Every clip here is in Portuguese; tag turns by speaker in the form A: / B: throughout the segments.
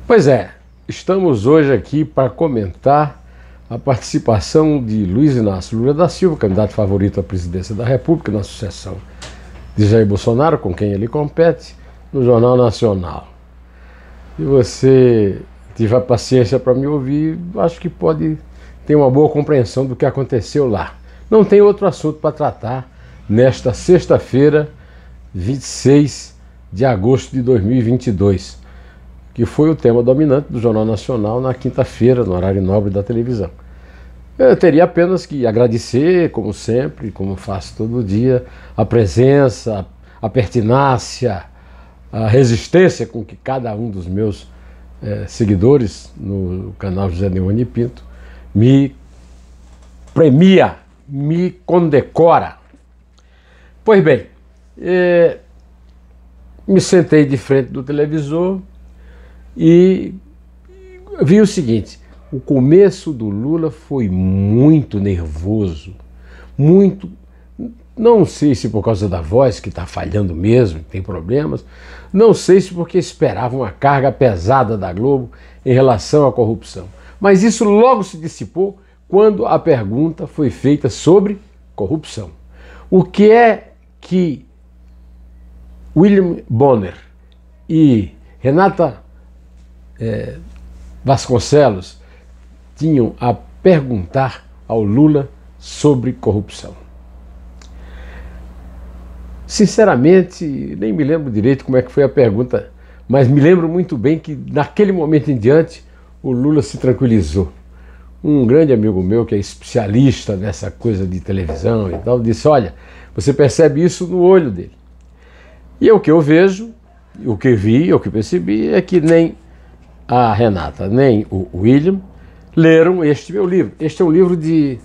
A: Pois é, estamos hoje aqui para comentar a participação de Luiz Inácio Lula da Silva, candidato favorito à presidência da República, na sucessão de Jair Bolsonaro, com quem ele compete, no Jornal Nacional. Se você tiver paciência para me ouvir, acho que pode ter uma boa compreensão do que aconteceu lá. Não tem outro assunto para tratar nesta sexta-feira, 26 de agosto de 2022, que foi o tema dominante do Jornal Nacional na quinta-feira, no horário nobre da televisão. Eu teria apenas que agradecer, como sempre, como faço todo dia, a presença, a pertinácia, a resistência com que cada um dos meus seguidores no canal José Neumani Pinto me premia, me condecora. Pois bem, me sentei de frente do televisor e vi o seguinte: o começo do Lula foi muito nervoso, muito, não sei se por causa da voz, que está falhando mesmo, tem problemas, não sei se porque esperava uma carga pesada da Globo em relação à corrupção. Mas isso logo se dissipou quando a pergunta foi feita sobre corrupção. O que é que William Bonner e Renata Vasconcelos tinham a perguntar ao Lula sobre corrupção? Sinceramente, nem me lembro direito como é que foi a pergunta, mas me lembro muito bem que naquele momento em diante o Lula se tranquilizou. Um grande amigo meu, que é especialista nessa coisa de televisão e tal, disse: olha, você percebe isso no olho dele. E o que eu vejo, o que vi, o que percebi é que nem a Renata, nem o William leram este meu livro. Este é um livro de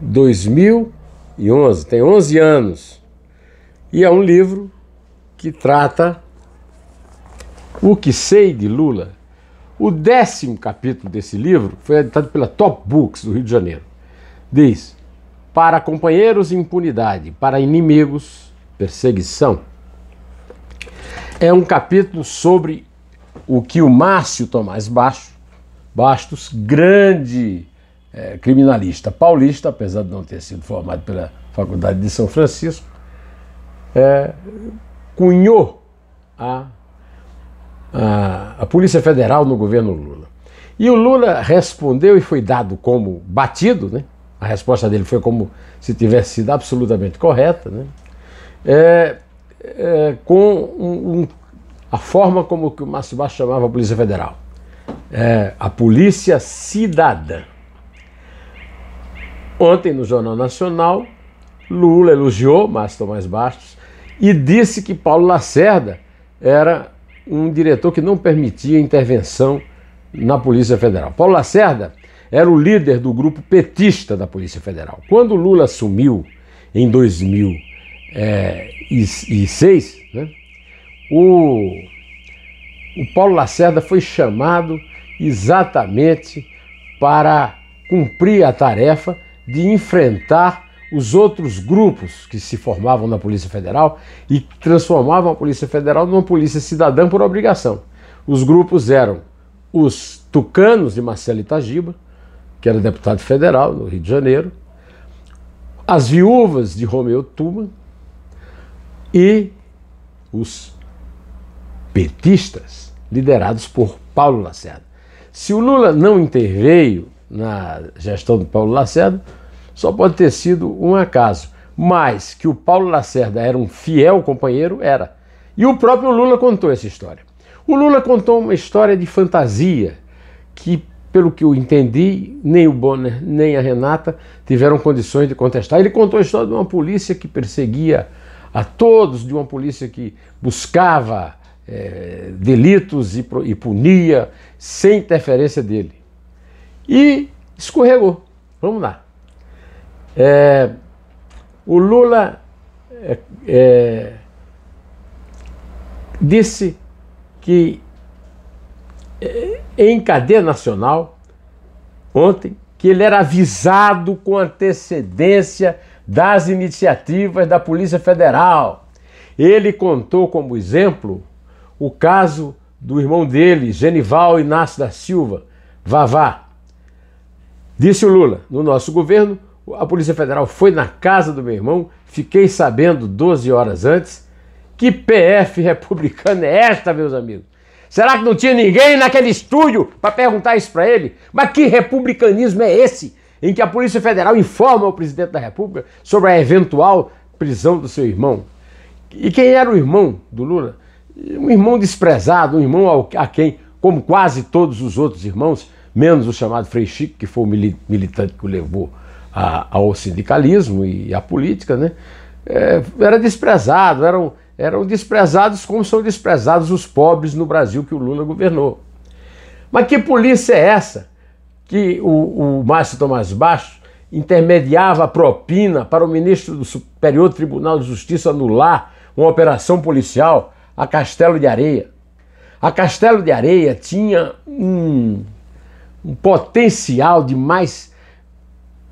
A: 2011, tem 11 anos. E é um livro que trata o que sei de Lula. O 10º capítulo desse livro foi editado pela Top Books do Rio de Janeiro. Diz: para companheiros, impunidade, para inimigos, perseguição. É um capítulo sobre o que o Márcio Tomás Bastos, grande criminalista paulista, apesar de não ter sido formado pela Faculdade de São Francisco, cunhou a Polícia Federal no governo Lula. E o Lula respondeu e foi dado como batido, né? A resposta dele foi como se tivesse sido absolutamente correta, né? Com a forma como que o Márcio Bastos chamava a Polícia Federal. A Polícia Cidadã. Ontem, no Jornal Nacional, Lula elogiou Márcio Tomás Bastos e disse que Paulo Lacerda era um diretor que não permitia intervenção na Polícia Federal. Paulo Lacerda era o líder do grupo petista da Polícia Federal. Quando Lula assumiu em 2006, né, o Paulo Lacerda foi chamado exatamente para cumprir a tarefa de enfrentar os outros grupos que se formavam na Polícia Federal e transformavam a Polícia Federal numa polícia cidadã por obrigação. Os grupos eram os tucanos de Marcelo Itagiba, que era deputado federal no Rio de Janeiro, as viúvas de Romeu Tuma e os petistas, liderados por Paulo Lacerda. Se o Lula não interveio na gestão do Paulo Lacerda, só pode ter sido um acaso, mas que o Paulo Lacerda era um fiel companheiro, era. E o próprio Lula contou essa história. O Lula contou uma história de fantasia que, pelo que eu entendi, nem o Bonner nem a Renata tiveram condições de contestar. Ele contou a história de uma polícia que perseguia a todos, de uma polícia que buscava delitos e punia sem interferência dele. E escorregou. Vamos lá. O Lula disse que em cadeia nacional, ontem, que ele era avisado com antecedência das iniciativas da Polícia Federal. Ele contou como exemplo o caso do irmão dele, Genival Inácio da Silva, Vavá. Disse o Lula: no nosso governo, a Polícia Federal foi na casa do meu irmão, fiquei sabendo 12 horas antes. Que PF republicana é esta, meus amigos? Será que não tinha ninguém naquele estúdio para perguntar isso para ele? Mas que republicanismo é esse, em que a Polícia Federal informa o presidente da República sobre a eventual prisão do seu irmão? E quem era o irmão do Lula? Um irmão desprezado, um irmão a quem, como quase todos os outros irmãos, menos o chamado Frei Chico, que foi o militante que o levou ao sindicalismo e à política, né? Era desprezado, eram desprezados como são desprezados os pobres no Brasil que o Lula governou. Mas que polícia é essa que o Márcio Tomás Bastos intermediava a propina para o ministro do Superior Tribunal de Justiça anular uma operação policial a Castelo de Areia? A Castelo de Areia tinha um potencial de mais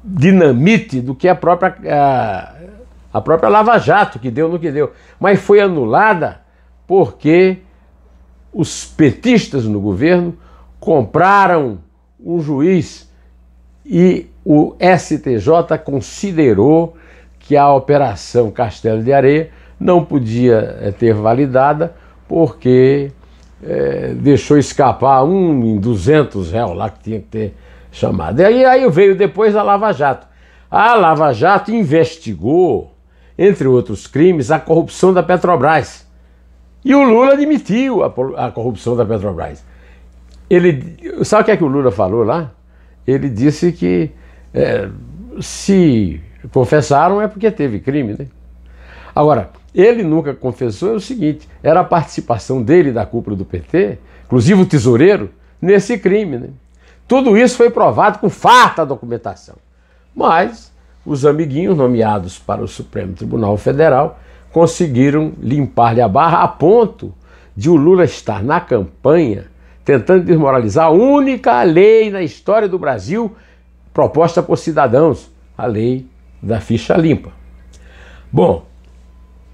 A: dinamite do que a própria Lava Jato, que deu no que deu. Mas foi anulada porque os petistas no governo compraram um juiz e o STJ considerou que a Operação Castelo de Areia não podia ter validada porque deixou escapar um em 200 réus lá que tinha que ter chamado. E aí veio depois a Lava Jato. A Lava Jato investigou, entre outros crimes, a corrupção da Petrobras. E o Lula admitiu a corrupção da Petrobras. Sabe o que é que o Lula falou lá? Ele disse que se confessaram é porque teve crime, né? Agora, ele nunca confessou o seguinte: era a participação dele da cúpula do PT, inclusive o tesoureiro, nesse crime, né? Tudo isso foi provado com farta documentação. Mas os amiguinhos nomeados para o Supremo Tribunal Federal conseguiram limpar-lhe a barra a ponto de o Lula estar na campanha tentando desmoralizar a única lei na história do Brasil proposta por cidadãos, a lei da ficha limpa. Bom,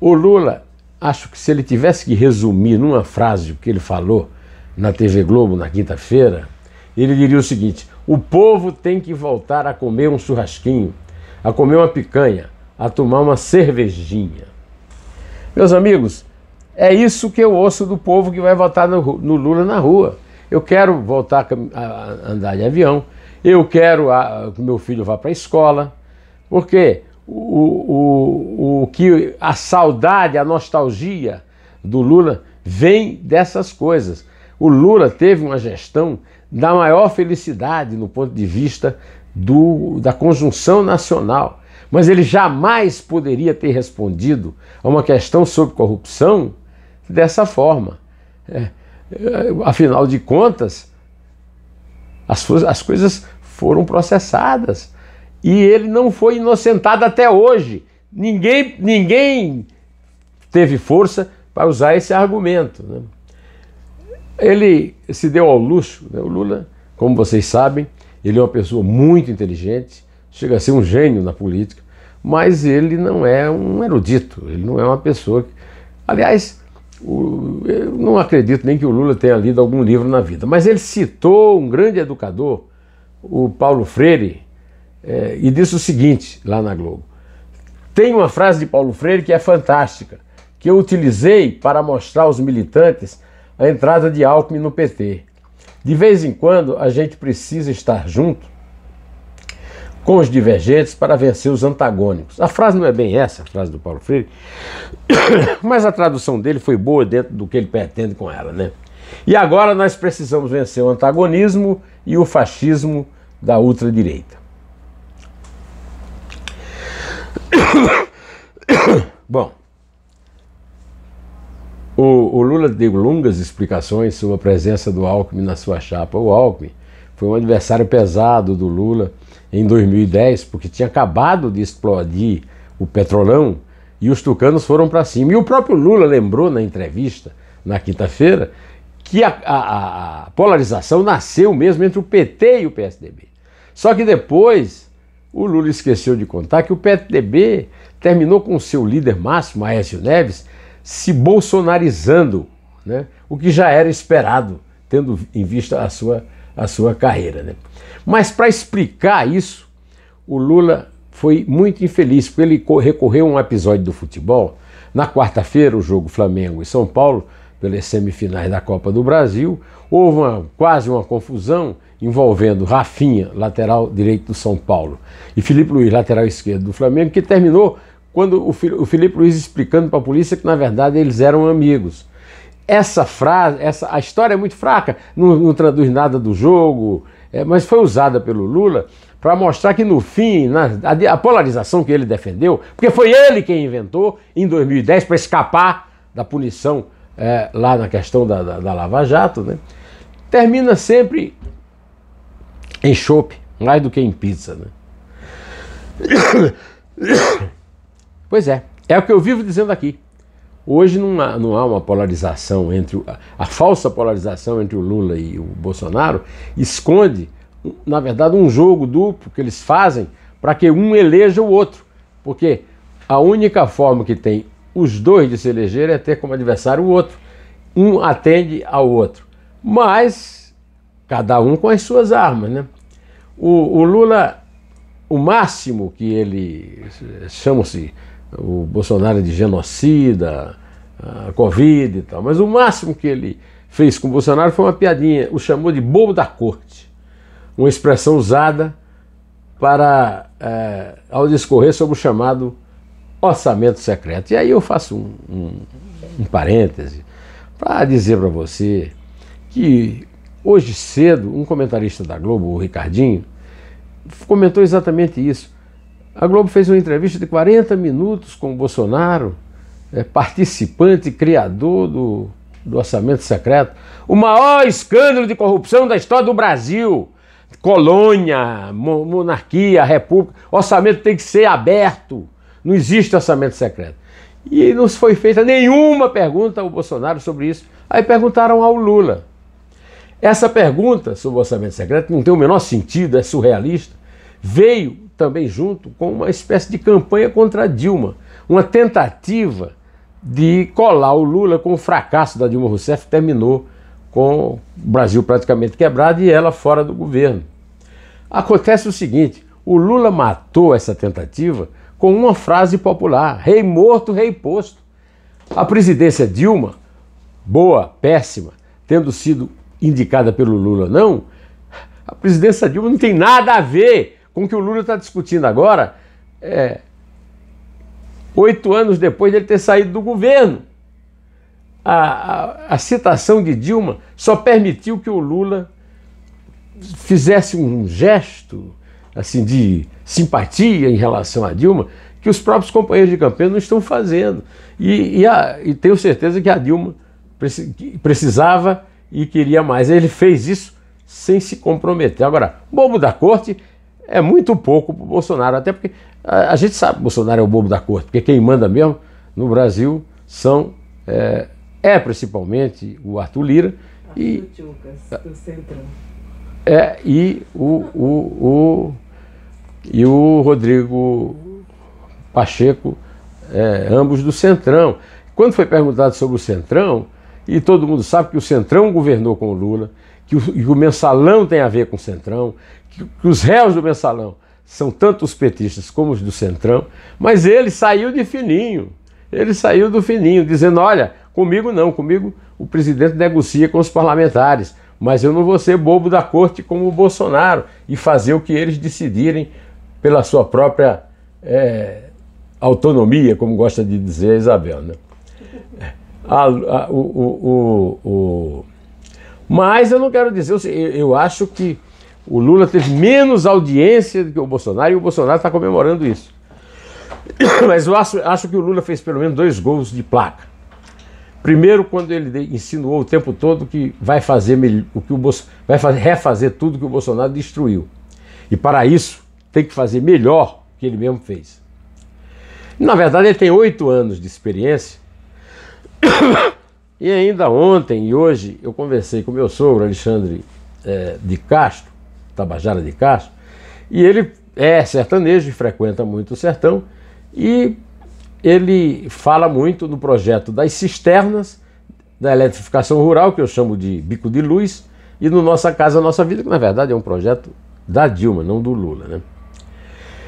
A: o Lula, acho que se ele tivesse que resumir numa frase o que ele falou na TV Globo na quinta-feira, ele diria o seguinte: o povo tem que voltar a comer um churrasquinho, a comer uma picanha, a tomar uma cervejinha. Meus amigos, é isso que eu ouço do povo que vai votar no Lula na rua. Eu quero voltar a andar de avião, eu quero que meu filho vá para a escola, porque que a saudade, a nostalgia do Lula vem dessas coisas. O Lula teve uma gestão da maior felicidade no ponto de vista da conjunção nacional, mas ele jamais poderia ter respondido a uma questão sobre corrupção dessa forma. Afinal de contas, as coisas foram processadas e ele não foi inocentado até hoje. Ninguém teve força para usar esse argumento, né? Ele se deu ao luxo, né? O Lula, como vocês sabem, ele é uma pessoa muito inteligente, chega a ser um gênio na política, mas ele não é um erudito, ele não é uma pessoa que... Aliás, eu não acredito nem que o Lula tenha lido algum livro na vida, mas ele citou um grande educador, o Paulo Freire, e disse o seguinte lá na Globo: tem uma frase de Paulo Freire que é fantástica, que eu utilizei para mostrar aos militantes a entrada de Alckmin no PT. De vez em quando a gente precisa estar junto com os divergentes para vencer os antagônicos. A frase não é bem essa, a frase do Paulo Freire, mas a tradução dele foi boa dentro do que ele pretende com ela, né? E agora nós precisamos vencer o antagonismo e o fascismo da ultradireita. Bom, o Lula deu longas explicações sobre a presença do Alckmin na sua chapa. O Alckmin foi um adversário pesado do Lula em 2010, porque tinha acabado de explodir o Petrolão e os tucanos foram para cima. E o próprio Lula lembrou na entrevista, na quinta-feira, que a polarização nasceu mesmo entre o PT e o PSDB. Só que depois o Lula esqueceu de contar que o PSDB terminou com o seu líder máximo, Aécio Neves, se bolsonarizando, né? o que já era esperado, tendo em vista a sua carreira, né? Mas para explicar isso, o Lula foi muito infeliz, porque ele recorreu a um episódio do futebol. Na quarta-feira, o jogo Flamengo e São Paulo, pelas semifinais da Copa do Brasil, houve quase uma confusão envolvendo Rafinha, lateral direito do São Paulo, e Filipe Luís, lateral esquerdo do Flamengo, que terminou quando o Filipe Luís explicando para a polícia que, na verdade, eles eram amigos. Essa frase, a história é muito fraca, não traduz nada do jogo, mas foi usada pelo Lula para mostrar que, no fim, a polarização que ele defendeu, porque foi ele quem inventou, em 2010, para escapar da punição lá na questão da Lava Jato, né? Termina sempre em chope, mais do que em pizza, né? Pois é o que eu vivo dizendo aqui. Hoje não há uma polarização a falsa polarização entre o Lula e o Bolsonaro esconde, na verdade, um jogo duplo que eles fazem para que um eleja o outro. Porque a única forma que tem os dois de se eleger é ter como adversário o outro. Um atende ao outro. Mas cada um com as suas armas, né? O Lula, o máximo que ele chama-se o Bolsonaro de genocida, a Covid e tal, mas o máximo que ele fez com o Bolsonaro foi uma piadinha, o chamou de bobo da corte, uma expressão usada ao discorrer sobre o chamado orçamento secreto. E aí eu faço um parêntese para dizer para você que hoje cedo um comentarista da Globo, o Ricardinho, comentou exatamente isso. A Globo fez uma entrevista de 40 minutos com o Bolsonaro, participante e criador do orçamento secreto, o maior escândalo de corrupção da história do Brasil. Colônia, monarquia, república, orçamento tem que ser aberto, não existe orçamento secreto. E não foi feita nenhuma pergunta ao Bolsonaro sobre isso. Aí perguntaram ao Lula. Essa pergunta sobre o orçamento secreto não tem o menor sentido, é surrealista, veio também junto com uma espécie de campanha contra a Dilma, uma tentativa de colar o Lula com o fracasso da Dilma Rousseff, que terminou com o Brasil praticamente quebrado e ela fora do governo. Acontece o seguinte, o Lula matou essa tentativa com uma frase popular: rei morto, rei posto. A presidência Dilma, boa, péssima, tendo sido indicada pelo Lula, não, a presidência Dilma não tem nada a ver com o que o Lula está discutindo agora, 8 anos depois de ele ter saído do governo. A citação de Dilma só permitiu que o Lula fizesse um gesto assim, de simpatia em relação a Dilma, que os próprios companheiros de campanha não estão fazendo. E tenho certeza que a Dilma precisava e queria mais. Ele fez isso sem se comprometer. Agora, bobo da corte é muito pouco para o Bolsonaro, até porque a gente sabe que o Bolsonaro é o bobo da corte, porque quem manda mesmo no Brasil principalmente o Arthur Lira e do Centrão. E o Rodrigo Pacheco, ambos do Centrão. Quando foi perguntado sobre o Centrão, e todo mundo sabe que o Centrão governou com o Lula, que o mensalão tem a ver com o Centrão, que os réus do mensalão são tanto os petistas como os do Centrão, mas ele saiu de fininho, dizendo: olha, comigo não, comigo o presidente negocia com os parlamentares, mas eu não vou ser bobo da corte como o Bolsonaro e fazer o que eles decidirem pela sua própria autonomia, como gosta de dizer a Isabel, né? Mas eu não quero dizer, eu acho que o Lula teve menos audiência do que o Bolsonaro e o Bolsonaro está comemorando isso. Mas eu acho que o Lula fez pelo menos 2 gols de placa. Primeiro, quando ele insinuou o tempo todo que vai refazer tudo que o Bolsonaro destruiu. E para isso tem que fazer melhor o que ele mesmo fez. Na verdade, ele tem 8 anos de experiência. E ainda ontem e hoje eu conversei com meu sogro, Alexandre de Castro, Tabajara de Castro, e ele é sertanejo e frequenta muito o sertão, e ele fala muito do projeto das cisternas da eletrificação rural, que eu chamo de Bico de Luz, e no Nossa Casa Nossa Vida, que na verdade é um projeto da Dilma, não do Lula, né?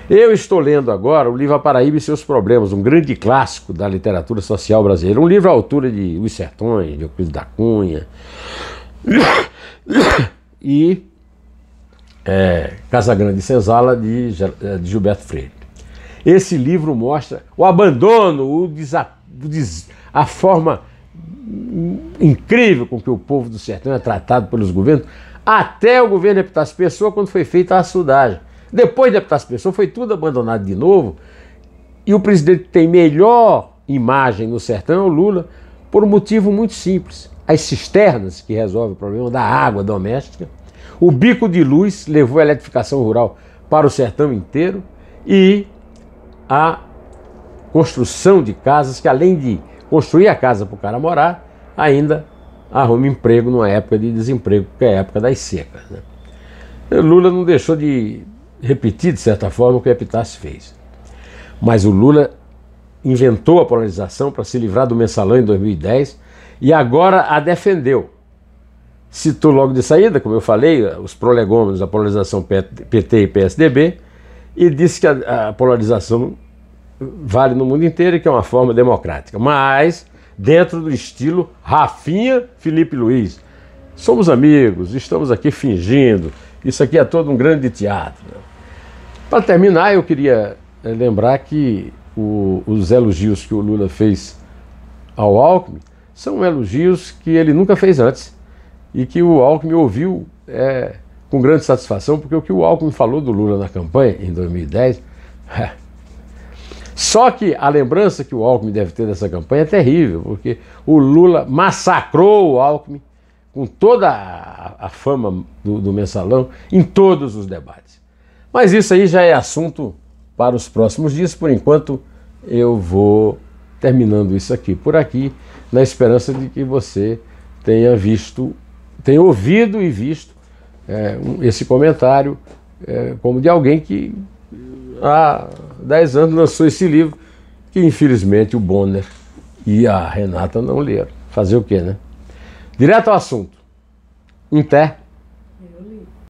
A: Eu estou lendo agora o livro A Paraíba e Seus Problemas, um grande clássico da literatura social brasileira, um livro à altura de Luiz Sertões, de Euclides da Cunha e Casagrande e Senzala, de Gilberto Freire. Esse livro mostra o abandono, a forma incrível com que o povo do sertão é tratado pelos governos, até o governo de Epitácio Pessoa, quando foi feita a açudagem. Depois de Epitácio Pessoa, foi tudo abandonado de novo, e o presidente que tem melhor imagem no sertão é o Lula, por um motivo muito simples. As cisternas, que resolvem o problema da água doméstica, o Bico de Luz levou a eletrificação rural para o sertão inteiro, e a construção de casas que, além de construir a casa para o cara morar, ainda arruma emprego numa época de desemprego, que é a época das secas, né? O Lula não deixou de repetir, de certa forma, o que o Epitácio fez. Mas o Lula inventou a polarização para se livrar do mensalão em 2010 e agora a defendeu. Citou logo de saída, como eu falei, os prolegômenos da polarização PT e PSDB, e disse que a polarização vale no mundo inteiro e que é uma forma democrática, mas dentro do estilo Rafinha, Felipe Luiz. Somos amigos, estamos aqui fingindo, isso aqui é todo um grande teatro. Para terminar, eu queria lembrar que os elogios que o Lula fez ao Alckmin são elogios que ele nunca fez antes e que o Alckmin ouviu com grande satisfação, porque o que o Alckmin falou do Lula na campanha em 2010... Só que a lembrança que o Alckmin deve ter dessa campanha é terrível, porque o Lula massacrou o Alckmin com toda a fama do mensalão em todos os debates. Mas isso aí já é assunto para os próximos dias. Por enquanto eu vou terminando isso aqui por aqui, na esperança de que você tenha ouvido e visto esse comentário como de alguém que há 10 anos lançou esse livro, que infelizmente o Bonner e a Renata não leram. Fazer o quê, né? Direto ao assunto. Inter.